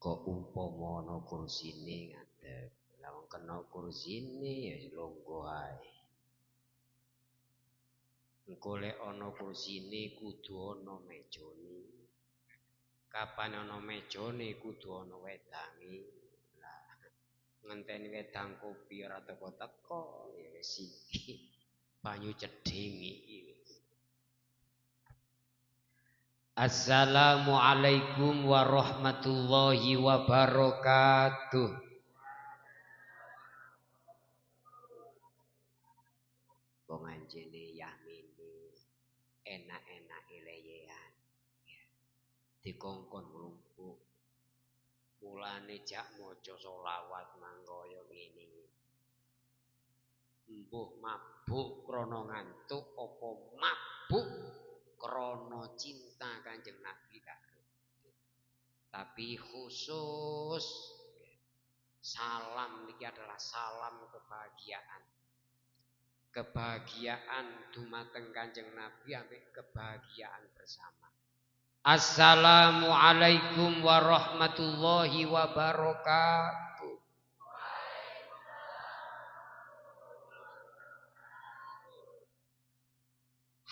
Kok umpama ana kursine ngadeg. Lah wong kena kursine ya longgo ae. Engko lek ana kursine kudu ana mejane. Kapan ana mejane kudu ana wedange. Lah ngenteni wedang kopi ora teko-teko ya wis iki. Banyu cedhing iki. Assalamualaikum warahmatullahi wabarakatuh. Wong anjene yamine enak-enak leyean. Dikongkon nglumpuk. Mulane jak maca selawat mangkaya ngene. Mbuh mabuk krana ngantuk apa mabuk krana cinta Kanjeng Nabi karo. Tapi khusus salam niki adalah salam kebahagiaan. Kebahagiaan dumateng Kanjeng Nabi ambek kebahagiaan bersama. Assalamualaikum warahmatullahi wabarakatuh.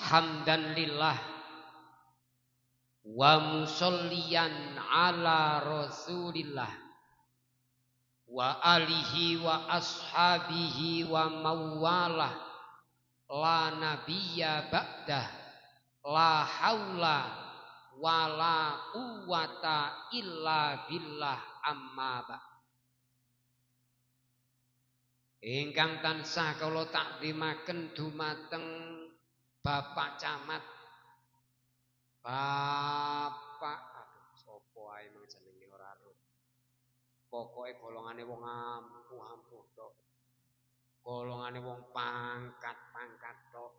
Hamdan lillah wa musolliyan ala rasulillah wa alihi wa ashabihi wa mawalah la nabiyya ba'dah la haula wala quwata illa billah amma ba. Ingkang tansah kula takdimaken dumateng Bapak Camat. Bapak sapa ae mung jenenge ora ro. Pokoke golongane wong ampuh-ampuh tok. Golongane wong pangkat-pangkat tok.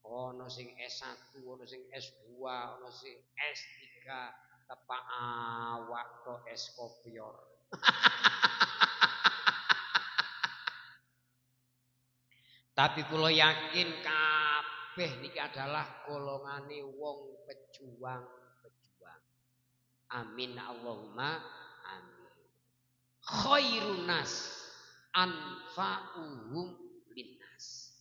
Ana sing S1, ana sing S2, ana sing S3, tepak awak tok es kopior. Tapi kula yakin kabeh niki adalah golongane wong pejuang-pejuang. Amin Allahumma amin. Khairun nas anfa'uhum linnas.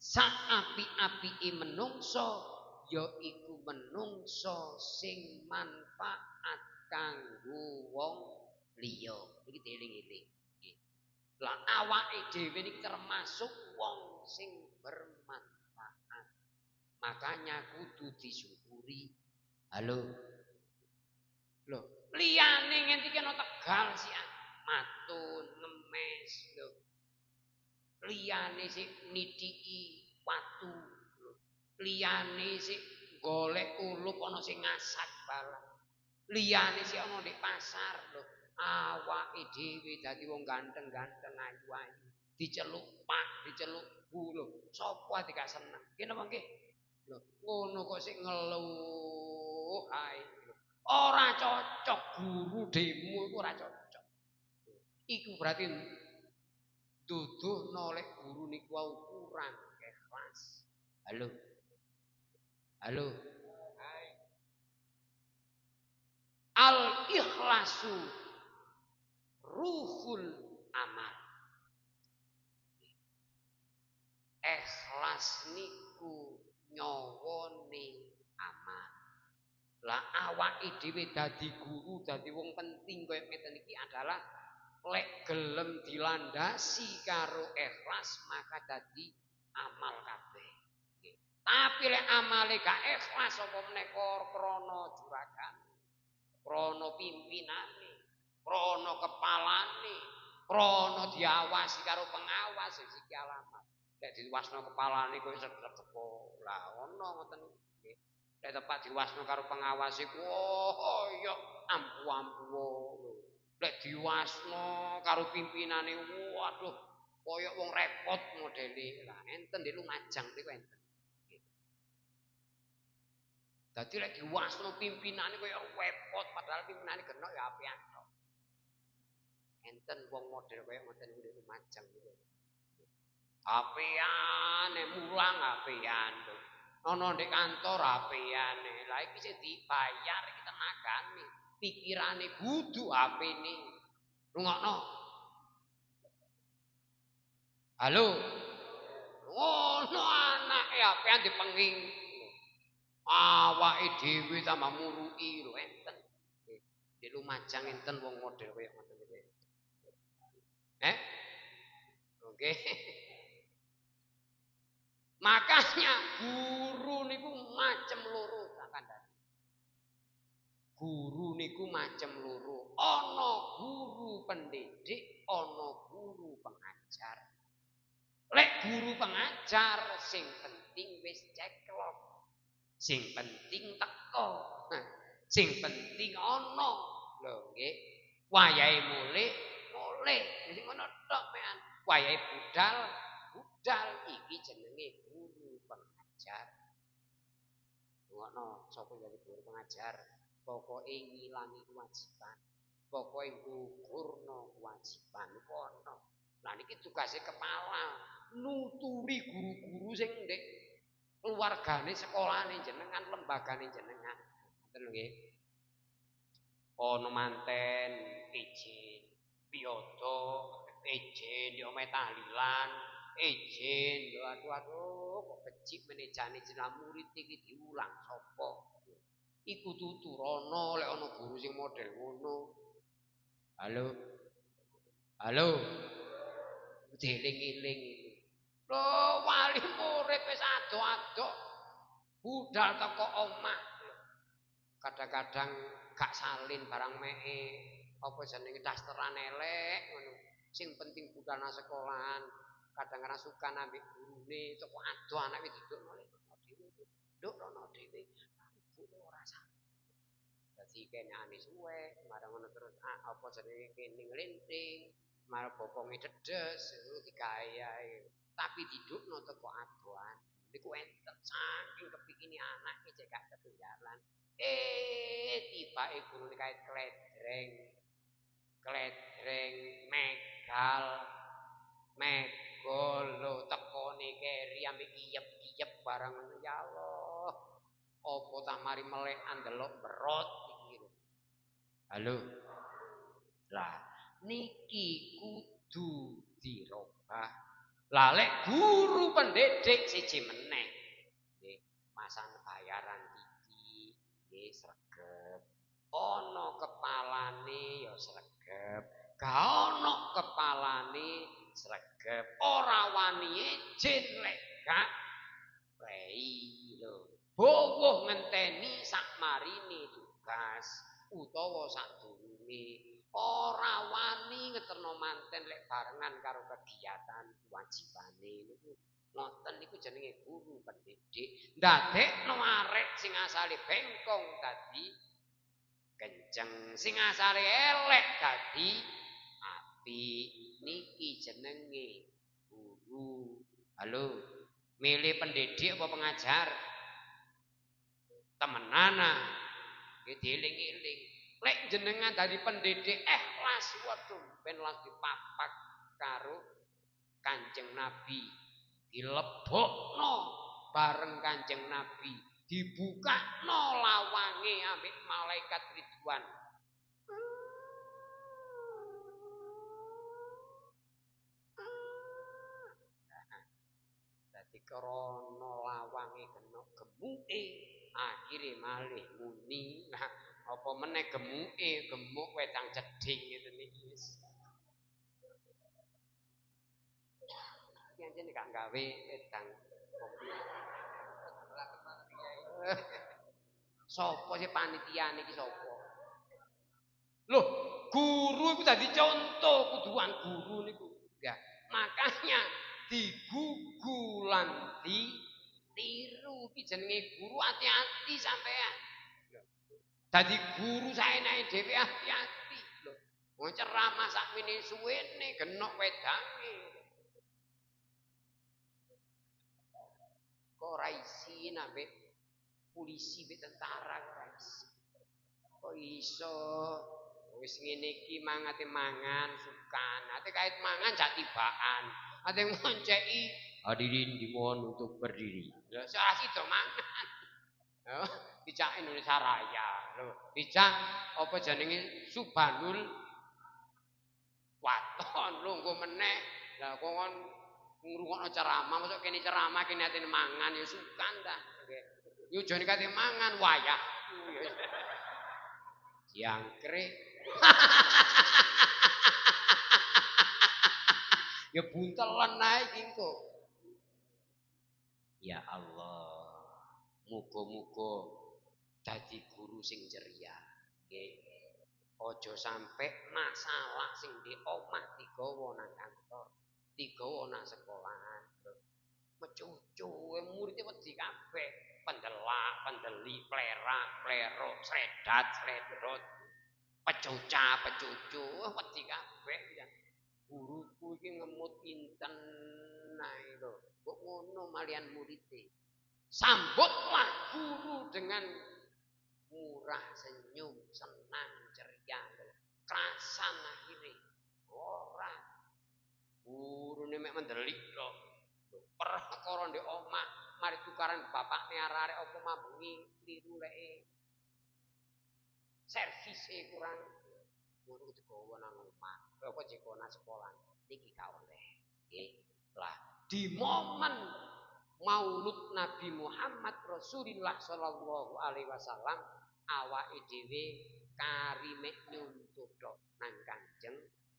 Saapi-apike menungso yaiku menungso sing manfaat kanggo wong liya. Iki dieling-eling. Lah awake dhewe niki termasuk wong sing bermanfaat. Makanya kudu disyukuri. Halo. Loh, liyane ngentike ana Tegal sih matun ngemes lho. Liyane sik nithiki watu. Liyane sik golek ulup ana sing ngasak balang. Liyane sik ana di pasar lho. Awake dhewe dadi wong ganteng-ganteng ayu-ayu. Diceluk Pak, diceluk Bu lho. Sapa ati gak seneng? Kene apa nggih? Lho, ngono kok sik ngeluh ae. Ora cocok guru demo iku ora cocok. Iku berarti duduhno lek guru niku wau kurang ikhlas. Halo. Halo. Al ikhlasu ruhul amal. Ikhlas niku nyawane amal. Lah awake dhewe dadi guru, dadi wong penting kaya ngeten iki adalah lek gelem dilandasi karo ikhlas maka dadi amal kabeh. Tapi lek amale gak ikhlas apa meneh krana juragan, krana pimpinane, krana kepalane, krana diawasi karo pengawas iki alamat. Lek diwasno kepalane kok sep-sepo. Lah ono ngoten nggih. Lek tepak diwasno karo pengawas iku ya ampu-ampu. Lek diwasno karo pimpinane waduh koyok wong repot modele. Lah enten di Lumajang niku enten. Dadi lek diwasno pimpinane koyo repot padahal pimpinane genok ya apian tok. Enten wong model koyo ngoten niku di Lumajang niku. Apiane mulang apian. Ana ndek kantor apiane. Lah iki sing dibayar iki tenagane. pikirane kudu HP-ne. Rungokno. Halo. Ono anake HP-an dipenging. Awake dhewe tambah muruki lho enten. Di Lumajang enten wong model kaya ngoten iki. Oke. Makanya guru niku macem loro tak kandhani. Guru niku macem loro. Ana guru pendidik, ana guru pengajar. Lek guru pengajar sing penting wis ceklok. Sing penting teko. Sing penting ana. Lho nggih. Wayahe mulih, wis ngono tok mekan. Wayahe budal iki jenenge guru pengajar. Ngono sapa jadi guru pengajar? Pokoke ngilangi kewajiban. Pokoke gugurno kewajiban iku ana. Lah niki tugase kepala nuturi guru-guru sing ndek keluargane sekolahane jenengan, lembagane jenengan. Ngoten lho nggih. Ana manten izin piyoto, izin yo tahlilan, izin lho aduh kok becik menejane jeneng murid iki diulang sapa. Iku tuturono lek ana guru sing model ngono. Halo. Halo. Dieling-eling itu. Lho wali murid wis ado-ado. Budal teko omah. Kadang-kadang gak salin barang mee. Apa jenenge dasteran elek ngono. Sing penting budal nang sekolahan. Kadang-kadang suka nambah gurune teko ado anak wis dudukno dhewe. Ndukno dhewe. Ibu ora sampe. Dadi kenyane suwe, marang ngono terus apa jenenge kene nglinting. Marang bokonge dedes digayae. Tapi didukno teko adoan. Niku enten saking kepikine anak iki cek gak ketinggalan. Tibake gurune kait kledreng. Kledreng megal. Megol lho tekone keri ambek kiyep-kiyep barang ya Allah. Apa ta mari melek ndelok berot iki lho. Halo. Lah niki kudu dirobah. Lah lek guru pendidik siji meneh nggih masan bayaran iki nggih sregep. Ana kepalane ya sregep, gak ana kepalane sregep. Ora wani izin lek gak prei lho. Bowoh ngenteni sakmarine tugas utawa sadurunge. Ora wani ngeterno manten lek barengan karo kegiatan kewajibane niku ngoten niku jenenge guru pendidik ndadekno arek sing asale bengkong dadi kenceng sing asale elek dadi apik niki jenenge guru. Halo milih pendidik apa pengajar temenan nggih dieling-eling. Lek jenengan dadi pendidik ikhlas waduh ben las dipapak karo Kanjeng Nabi dilebokno bareng Kanjeng Nabi dibukakno lawange ambek malaikat Ridwan. Dadi krana lawange kena gemuke akhire malih muni. Apa meneh gemuke gemuk wedang jeding ngeten iki wis. Iki anjene gak gawe wedang kopi. Sopo sih panitia niki sapa? Loh, guru iku dadi contoh kuduan guru niku. Ya, makanya digugulan tiru iki jenenge guru hati-hati sampean. Dadi guru saenake dhewe hati-hati lho. Wong ceramah sakmene suwene genok wedange. Kok ora isin ambek polisi mbek tentara ora isin. Kok iso wis ngene iki mangate mangan sukan. Ate kait mangan jak tibaan. Ate ngonceki hadirin dimohon untuk berdiri. Lah ora sida mangan. Dicak Indonesia Raya. Lho, dijak apa jenenge Subhanul Waton lho engko meneh. Lah kok kon ngrungokno ceramah, mosok kene ceramah kene atine mangan ya sukan ta. Nggih. Yo jane kate mangan wayah. Jangkrik. Ya buntelen ae iki engko. Ya Allah. Muga-muga dadi guru sing ceria. Nggih. Aja sampe masalah sing di omah digawa nang kantor, digawa nang sekolahan. Mecucu, muridé wedi kabeh. Pendelak, pendeli, plerak, plerok, sredat, sredot, pecuca, pecucu, wedi kabeh ya. Guruku iki ngemut inten ae lho. Kok ngono malian muridé. Sambutlah guru dengan murah, senyum, senang, ceria. Kerasan akhirnya. Ora. Gurune mek mendelik tok. Perkara ndek omah, mari tukaran bapakne arek-arek apa mambungi kliru leke. Servise kurang. Ngono digawa nang omah. Apa jekona sekolah. Niki gak oleh. Nggih. Lah, di momen Maulud Nabi Muhammad Rasulullah sallallahu alaihi wasallam awake dhewe kari mek nyuntut tok nang Kanjeng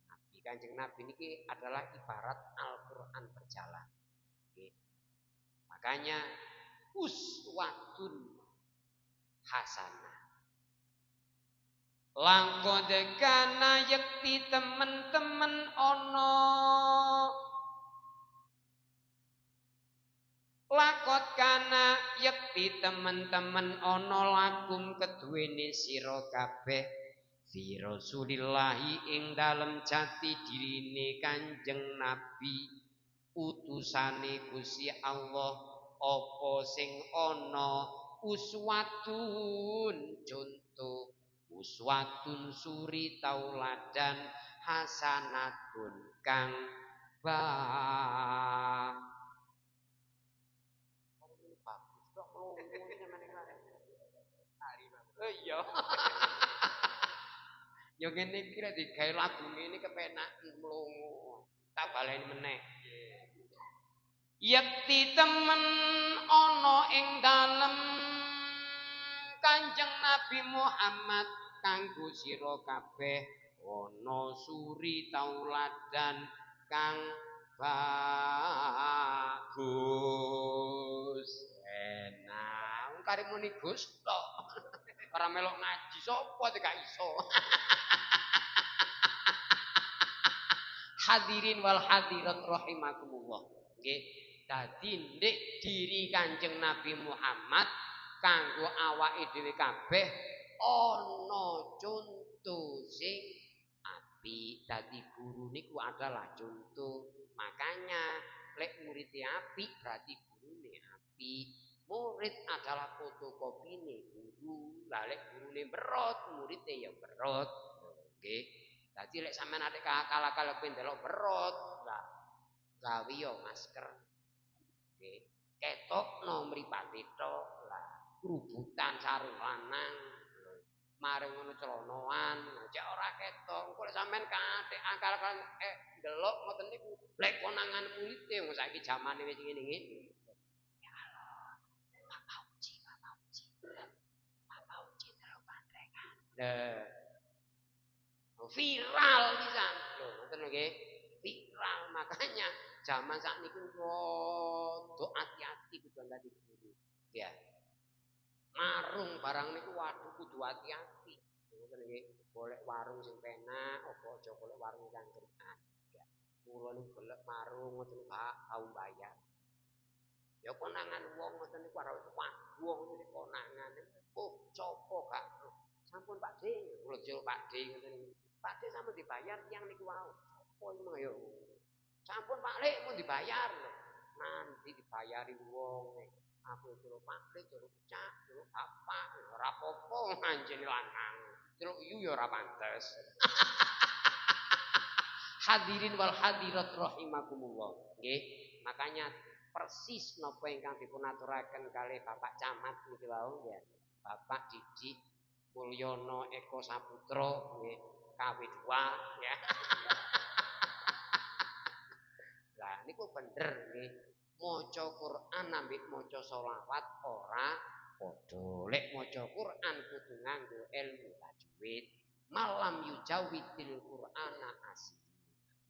Nabi. Kanjeng Nabi niki adalah ibarat Al-Qur'an berjalan. Nggih. Makanya uswatun hasanah. Langkod kana yekti temen-temen ana lakot kana yekti temen-temen ana lakum keduwene sira kabeh fi Rasulillahi ing dalem jati dirine Kanjeng Nabi utusane Gusti Allah apa sing ana uswatun contoh uswatun suri tauladan hasanatun kang iya. Ya ngene iki rek digawe lagu ngene kepenak mlungu. Tak baleni meneh. Yekti temen ana ing dalem Kanjeng Nabi Muhammad kanggo sira kabeh ana suri tauladan kang bagus. Enak. Wong kare muni Gus tok. Ora melok ngaji sapa gak iso. Hadirin wal hadirat rahimakumullah. Nggih. Dadi ndek diri Kanjeng Nabi Muhammad kanggo awake dhewe kabeh ana contoh sing apik. Dadi guru niku adalah contoh. Makanya lek muridé apik berarti gurune apik. Murid adalah fotokopine guru. Lah lek gurune berot, muridé ya berot. Nggih. Dadi lek sampean ate akal-akal pengen delok berot, lah gawe yo masker. Nggih. Ketokno mripate tok. Lah rubutan sarung lanang. Mareng ngono celonoan, cek ora ketok. Engko lek sampean kathek akal-akal delok ngoten niku, lek konangan muridé wong saiki jamane wis ngene-ngene. Viral pisan. Lho, ngoten nggih. Viral makanya zaman sakniki rada hati-hati kudu dadi guru. Ya. Marung barang niku waduh kudu hati-hati. Ngoten nggih. Golek warung sing penak, apa aja golek warung cangkriman. Ya. Kula niku golek marung ngoten Pak, tau bayar. Ya konangan wong ngoten niku ora wong niku konangan. Oh, sapa gak sampun Pak D, kula jero Pak D ngoten. Pak D sampun dibayar tiyang niku wau. Apa iki ayo. Sampun Pak Lek mun dibayar. Nanti dibayari wong. Aku jero Pak Lek, jero Cak, jero Bapak, ora apa-apa anjene lanang. Jero yu ya ora pantes. Hadirin wal hadirat rahimakumullah. Nggih, makanya persis napa ingkang dipun aturaken kalih Bapak Camat niki wau nggih. Bapak Didik Mulyono Eko Saputra nggih KW2 ya. Lah niku bener nggih. Maca Quran ambek maca selawat ora padha. Lek maca Quran kudu nganggo ilmu tajwid. Malam yujawidil Qur'ana asih.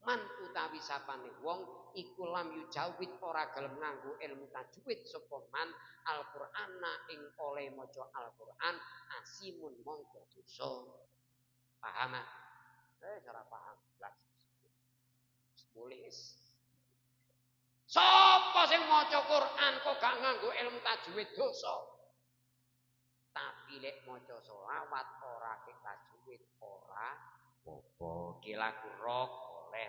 Man utawi sapane wong iku lam yujawid ora gelem nganggo ilmu tajwid sapa man Al-Qur'ana ing oleh maca Al-Qur'an asimun mongko dosa. Paham? Cara paham. Tulis. Sapa sing maca Quran kok gak nganggo ilmu tajwid dosa. Tapi lek maca selawat ora ke tajwid ora apa. Ki lagu rock oleh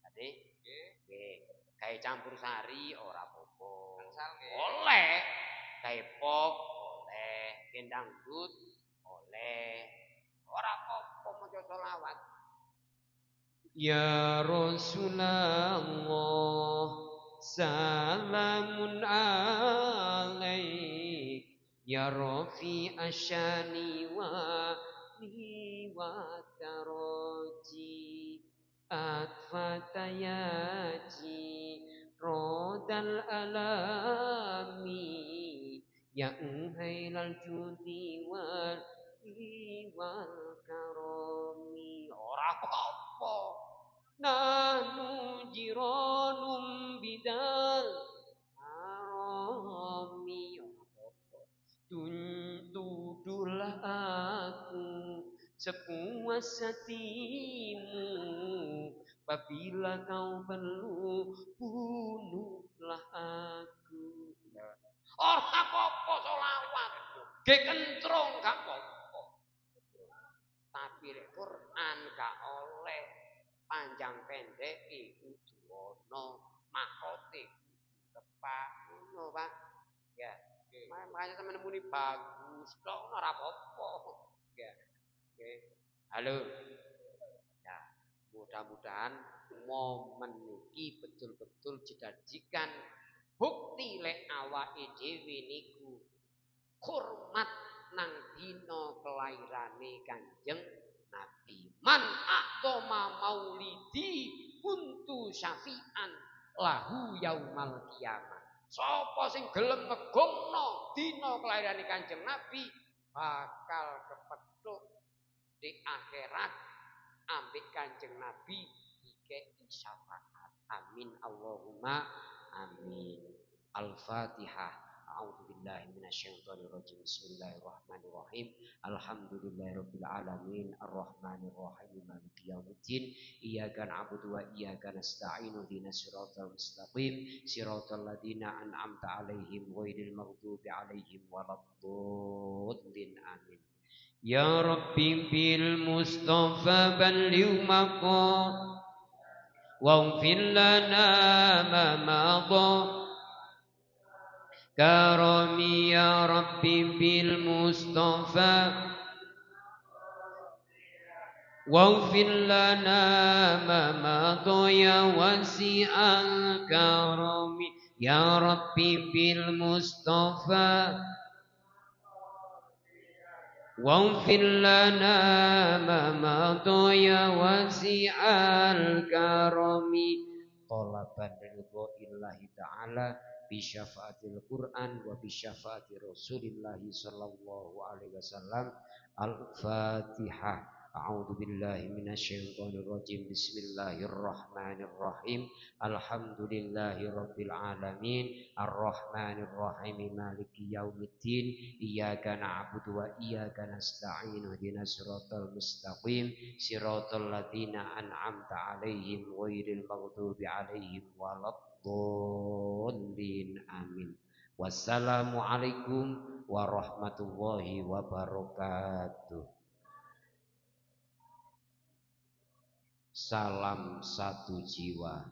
Ade nggih. Gawe campur sari ora apa-apa. Oleh. Gawe pop oleh, dangdut oleh. Ora apa-apa maca selawat. Ya Rasulullah salamun alaik ya Rafi asyani wa taraji atfatayaji rodal alami ya uhailal judi wal karomi ora apa-apa. Nahnu jiranum bidal harami Tuntudulah aku sepuas hatimu Apabila kau perlu bunuhlah aku Ora apa-apa selawat. Ge kentrung gak apa-apa. Tapi rek Quran gak oleh panjang pendek iku duwono makote tepak ngono Pak. Ya. Makanya sampeyan muni bagus kok ora apa-apa. Ya. Oke. Halo. Ya, mudah-mudahan momen iki betul-betul dijadikan bukti lek awake dhewe niku hormat nang dina kelairane Kanjeng Nabi. Man aqdama maulidi kuntu syafi'an lahu yaumal qiyamah. Sapa sing gelem ngegungno dina kelairane Kanjeng Nabi bakal kepethuk di akhirat ambek Kanjeng Nabi dikei syafaat. Amin Allahumma amin. Al-Fatihah. A'udzu billahi minasyaitonir rajim. Bismillahirrahmanirrahim. Alhamdulillahirabbil alamin arrahmanir rahim maliki yaumiddin. Iyyaka na'budu wa iyyaka nasta'in. Ihdinas siratal mustaqim. Siratal ladzina an'amta 'alaihim ghairil maghdubi 'alaihim waladdallin. Amin. Ya Rabbi bil Mustafa balligh maqam waghfir lana ma madha Karami ya Rabbi bil Mustafa waghfir lana ma madha ya wasi'al karami ya Rabbi bil Mustafa waghfir lana ma madha ya wasi'al karami talaban ridhoillahi ta'ala bi syafaatil Qur'an wa bi syafaati Rasulillah sallallahu alaihi wasallam. Al-Fatihah. A'udzu billahi minasyaitonir rajim. Bismillahirrahmanirrahim. Alhamdulillahi rabbil alamin. Arrahmanir rahim. Maliki yaumiddin. Iyyaka na'budu wa iyyaka nasta'in. Ihdinas siratal mustaqim. Siratal ladzina an'amta 'alaihim ghairil maghdubi 'alaihim waladdallin. Amin. Wassalamualaikum warahmatullahi wabarakatuh. Salam satu jiwa.